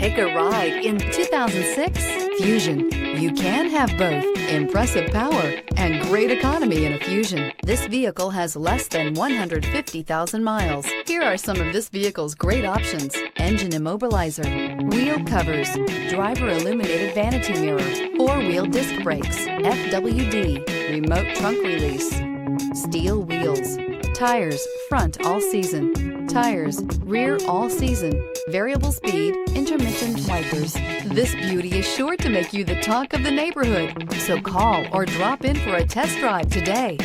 Take a ride in 2006 Fusion. You can have both impressive power and great economy in a Fusion. This vehicle has less than 150,000 miles. Here are some of this vehicle's great options: engine immobilizer, wheel covers, driver illuminated vanity mirror, four-wheel disc brakes, FWD, remote trunk release, steel wheels, tires front all season, tires rear all season, variable speed, intermittent wipers. This beauty is sure to make you the talk of the neighborhood. So call or drop in for a test drive today.